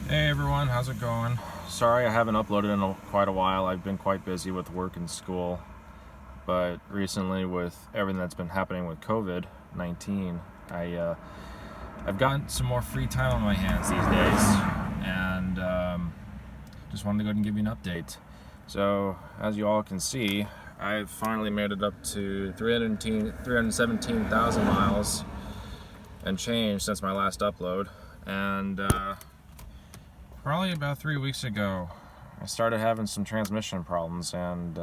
Hey everyone, how's it going? Sorry I haven't uploaded in quite a while. I've been quite busy with work and school, but recently with everything that's been happening with COVID-19, I've gotten some more free time on my hands these days, and just wanted to go ahead and give you an update. So as you all can see, I've finally made it up to 317,000 miles and change since my last upload, and probably about 3 weeks ago, I started having some transmission problems, and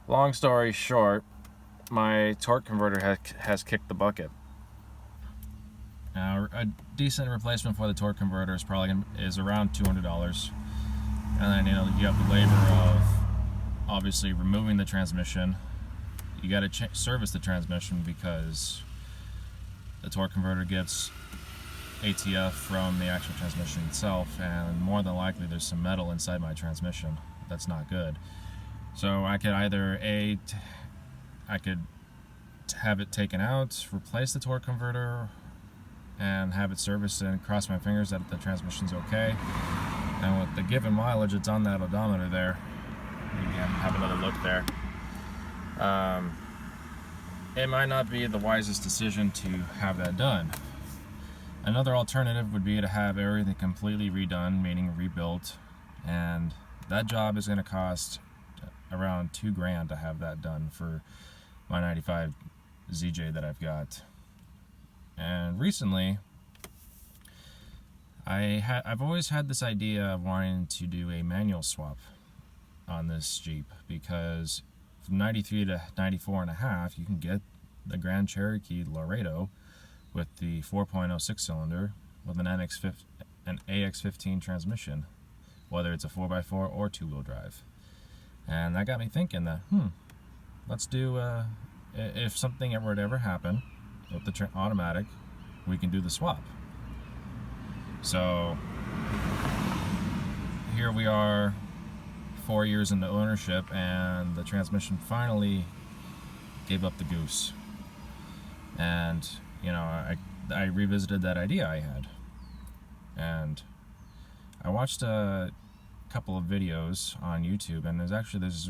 long story short, my torque converter has kicked the bucket. Now, a decent replacement for the torque converter is around $200, and then you have the labor of obviously removing the transmission. You got to service the transmission because the torque converter gets ATF from the actual transmission itself, and more than likely there's some metal inside my transmission that's not good. So I could either I could have it taken out, replace the torque converter, and have it serviced, and cross my fingers that the transmission's okay. And with the given mileage it's on that odometer there, you can have another look there. It might not be the wisest decision to have that done. Another alternative would be to have everything completely redone, meaning rebuilt, and that job is going to cost around $2,000 to have that done for my 95 ZJ that I've got. And recently, I've always had this idea of wanting to do a manual swap on this Jeep, because from 93 to 94.5, you can get the Grand Cherokee Laredo with the 4.0 6-cylinder with an AX15 transmission, whether it's a 4x4 or two-wheel drive. And that got me thinking that, let's do, if something were to ever happen with the automatic, we can do the swap. So here we are 4 years into ownership, and the transmission finally gave up the goose. And I revisited that idea I had, and I watched a couple of videos on YouTube, and there's this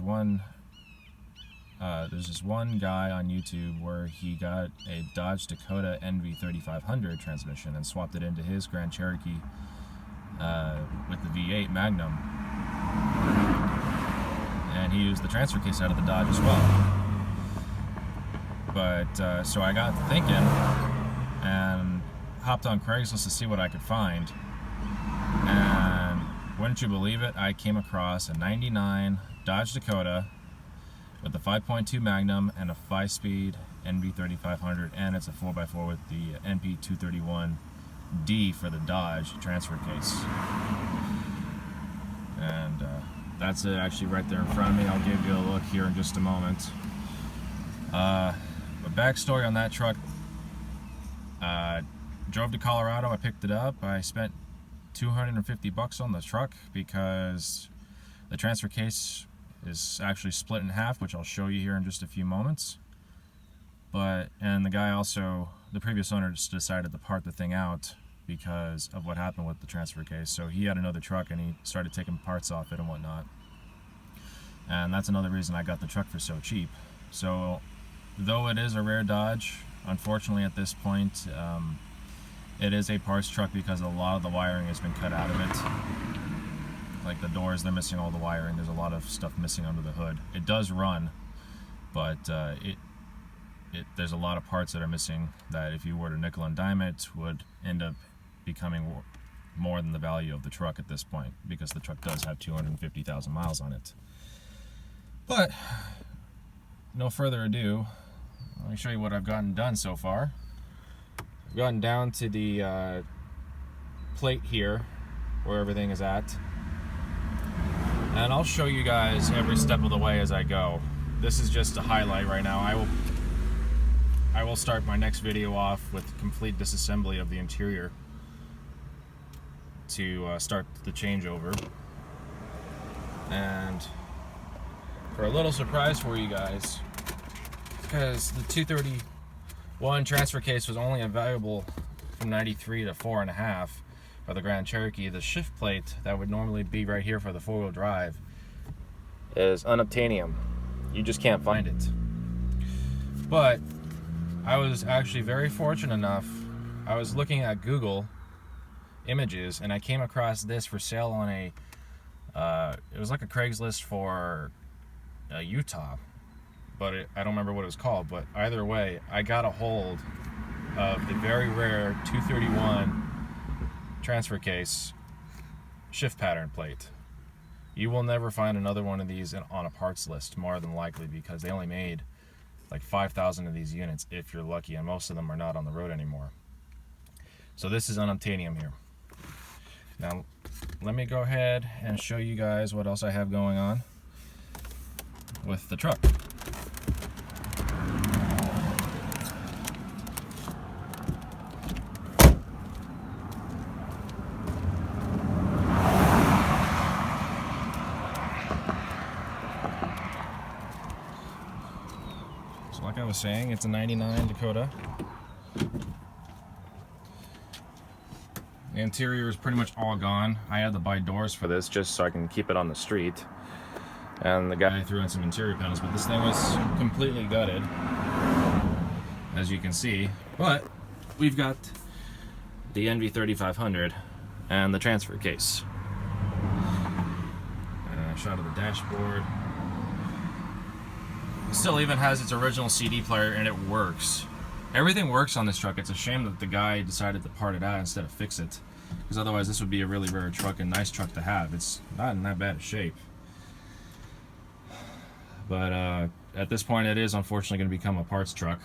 one guy on YouTube where he got a Dodge Dakota NV3500 transmission and swapped it into his Grand Cherokee with the V8 Magnum, and he used the transfer case out of the Dodge as well. But so I got thinking and hopped on Craigslist to see what I could find, and wouldn't you believe it, I came across a 99 Dodge Dakota with the 5.2 Magnum and a 5-speed NV3500, and it's a 4x4 with the NP231D for the Dodge transfer case. And that's it, actually, right there in front of me. I'll give you a look here in just a moment. The backstory on that truck: drove to Colorado, I picked it up, I spent $250 on the truck because the transfer case is actually split in half, which I'll show you here in just a few moments. And the guy also, the previous owner, just decided to part the thing out because of what happened with the transfer case. So he had another truck and he started taking parts off it and whatnot. And that's another reason I got the truck for so cheap. So though it is a rare Dodge, unfortunately at this point, it is a parts truck because a lot of the wiring has been cut out of it. Like the doors, they're missing all the wiring. There's a lot of stuff missing under the hood. It does run, but there's a lot of parts that are missing that if you were to nickel and dime it would end up becoming more than the value of the truck at this point, because the truck does have 250,000 miles on it. But no further ado, let me show you what I've gotten done so far. I've gotten down to the plate here where everything is at, and I'll show you guys every step of the way as I go. This is just a highlight right now. I will start my next video off with complete disassembly of the interior to start the changeover. And for a little surprise for you guys, because the 231 transfer case was only available from 93 to 4.5, or the Grand Cherokee, the shift plate that would normally be right here for the four-wheel drive is unobtainium. You just can't find it. But I was actually very fortunate enough, I was looking at Google Images and I came across this for sale on a it was like a Craigslist for Utah, but I don't remember what it was called. But either way, I got a hold of the very rare 231 transfer case shift pattern plate. You will never find another one of these on a parts list, more than likely, because they only made like 5,000 of these units if you're lucky, and most of them are not on the road anymore. So this is unobtainium here. Now let me go ahead and show you guys what else I have going on with the truck. So like I was saying, it's a 99 Dakota. The interior is pretty much all gone. I had to buy doors for this just so I can keep it on the street. And the guy threw in some interior panels, but this thing was completely gutted, as you can see. But we've got the NV3500 and the transfer case. And a shot of the dashboard. It still even has its original CD player and it works. Everything works on this truck. It's a shame that the guy decided to part it out instead of fix it, because otherwise this would be a really rare truck and nice truck to have. It's not in that bad of shape. But at this point it is unfortunately going to become a parts truck.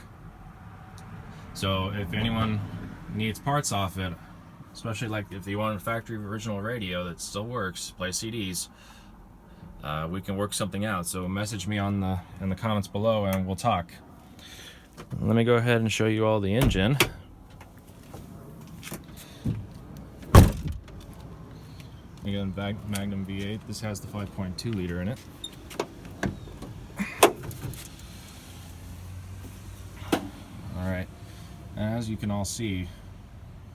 So if anyone needs parts off it, especially like if you want a factory original radio that still works, plays CDs, we can work something out. So message me in the comments below and we'll talk. Let me go ahead and show you all the engine. Again, Magnum V8. This has the 5.2 liter in it. Alright, as you can all see,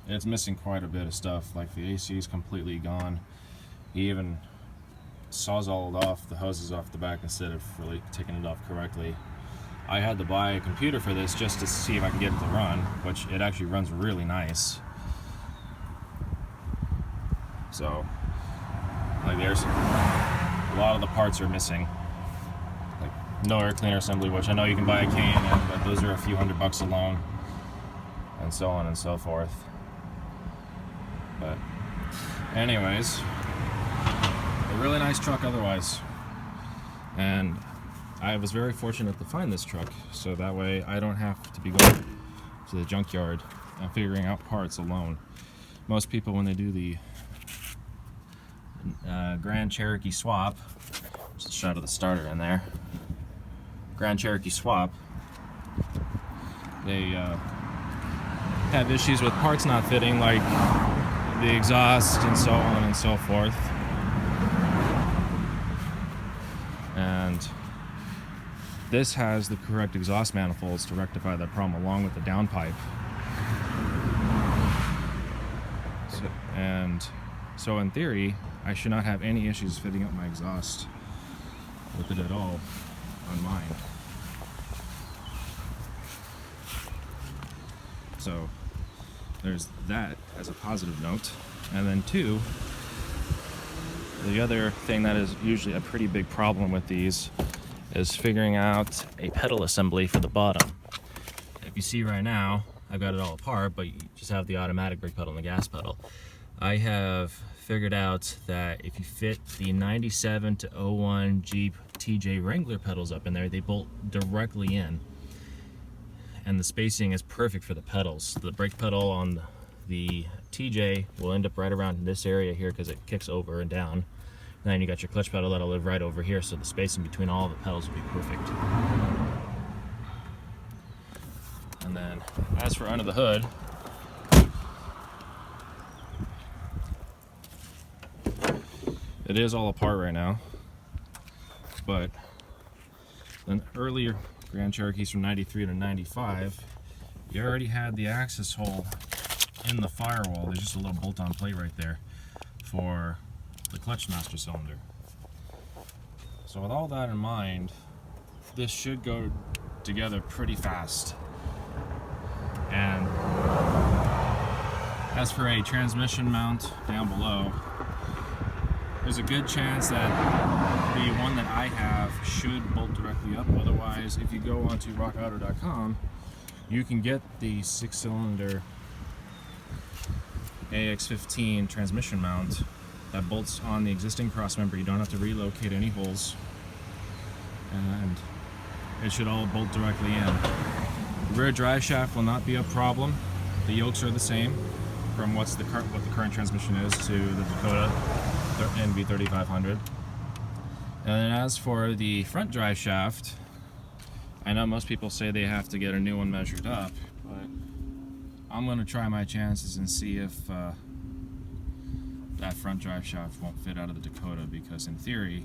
it's missing quite a bit of stuff. Like the AC is completely gone. He even sawzalled off the hoses off the back instead of really taking it off correctly. I had to buy a computer for this just to see if I can get it to run, which it actually runs really nice. So, like there's a lot of the parts are missing. Like no air cleaner assembly, which I know you can buy a K&N, but those are a few $100 alone, and so on and so forth. But anyways, a really nice truck otherwise. And I was very fortunate to find this truck, so that way I don't have to be going to the junkyard and figuring out parts alone. Most people, when they do the Grand Cherokee swap, just a shot of the starter in there, Grand Cherokee swap, they have issues with parts not fitting, like the exhaust and so on and so forth. And this has the correct exhaust manifolds to rectify that problem, along with the downpipe. So in theory, I should not have any issues fitting up my exhaust with it at all on mine. So there's that as a positive note. And then two, the other thing that is usually a pretty big problem with these is figuring out a pedal assembly for the bottom. If you see right now, I've got it all apart, but you just have the automatic brake pedal and the gas pedal. I have figured out that if you fit the 97 to 01 Jeep TJ Wrangler pedals up in there, they bolt directly in. And the spacing is perfect for the pedals. The brake pedal on the TJ will end up right around this area here because it kicks over and down. And then you got your clutch pedal that'll live right over here, so the spacing between all the pedals will be perfect. And then, as for under the hood, it is all apart right now, but the earlier Grand Cherokees from 93 to 95, you already had the access hole in the firewall, there's just a little bolt-on plate right there for the clutch master cylinder. So with all that in mind, this should go together pretty fast. And as for a transmission mount down below, there's a good chance that the one that I have should bolt directly up. Otherwise, if you go onto rockauto.com, you can get the 6-cylinder AX15 transmission mount that bolts on the existing cross member. You don't have to relocate any holes, and it should all bolt directly in. The rear drive shaft will not be a problem. The yokes are the same from what the current transmission is to the Dakota NV3500. And as for the front drive shaft, I know most people say they have to get a new one measured up, but I'm going to try my chances and see if that front drive shaft won't fit out of the Dakota, because in theory,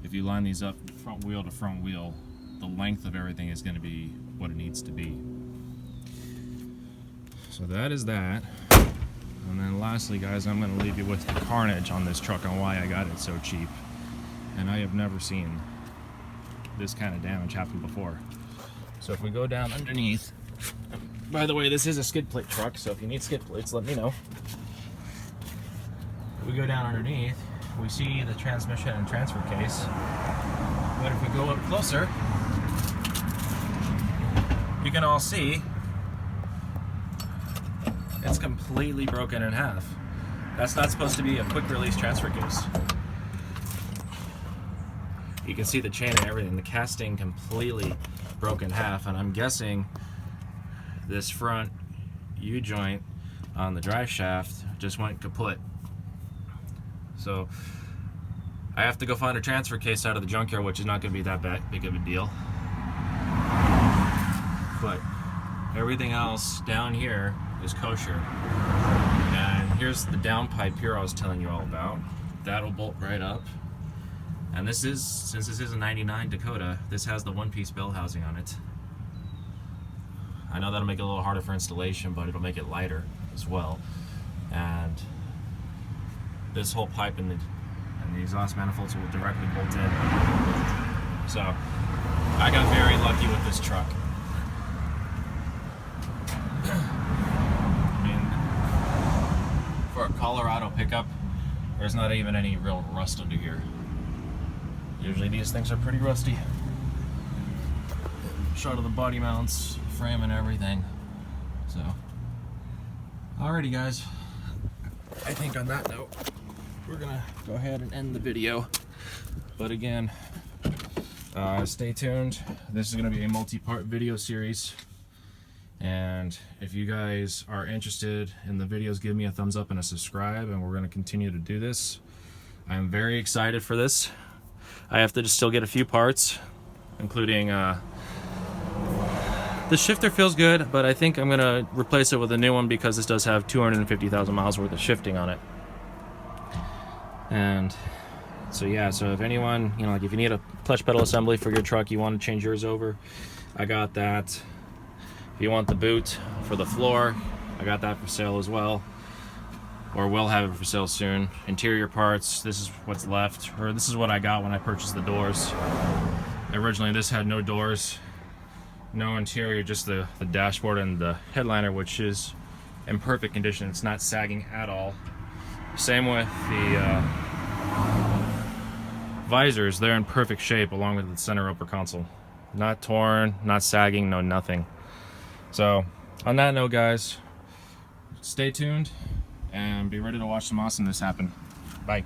if you line these up front wheel to front wheel, the length of everything is going to be what it needs to be. So that is that. And then lastly, guys, I'm going to leave you with the carnage on this truck on why I got it so cheap. And I have never seen this kind of damage happen before. So if we go down underneath, by the way, this is a skid plate truck, so if you need skid plates, let me know. If we go down underneath, we see the transmission and transfer case. But if we go up closer, you can all see it's completely broken in half. That's not supposed to be a quick release transfer case. You can see the chain and everything, the casting completely broken in half, and I'm guessing this front U-joint on the drive shaft just went kaput. So I have to go find a transfer case out of the junkyard, which is not going to be that big of a deal. But everything else down here is kosher. And here's the downpipe here I was telling you all about. That'll bolt right up. And this is, since this is a 99 Dakota, this has the one-piece bell housing on it. I know that'll make it a little harder for installation, but it'll make it lighter as well. And this whole pipe and the exhaust manifolds will directly bolt in. So I got very lucky with this truck. I mean, for a Colorado pickup, there's not even any real rust under here. Usually these things are pretty rusty. Shot of the body mounts, frame and everything. So, alrighty guys, I think on that note, we're gonna go ahead and end the video. But again, stay tuned. This is gonna be a multi-part video series. And if you guys are interested in the videos, give me a thumbs up and a subscribe, and we're gonna continue to do this. I'm very excited for this. I have to just still get a few parts, including the shifter feels good, but I think I'm gonna replace it with a new one because this does have 250,000 miles worth of shifting on it. And so yeah, so if anyone, you know, like if you need a clutch pedal assembly for your truck, you want to change yours over, I got that. If you want the boot for the floor, I got that for sale as well. Or will have it for sale soon. Interior parts, this is what's left, or this is what I got when I purchased the doors. Originally this had no doors, no interior, just the dashboard and the headliner, which is in perfect condition. It's not sagging at all. Same with the visors, they're in perfect shape along with the center upper console. Not torn, not sagging, no nothing. So on that note guys, stay tuned and be ready to watch some awesomeness happen. Bye.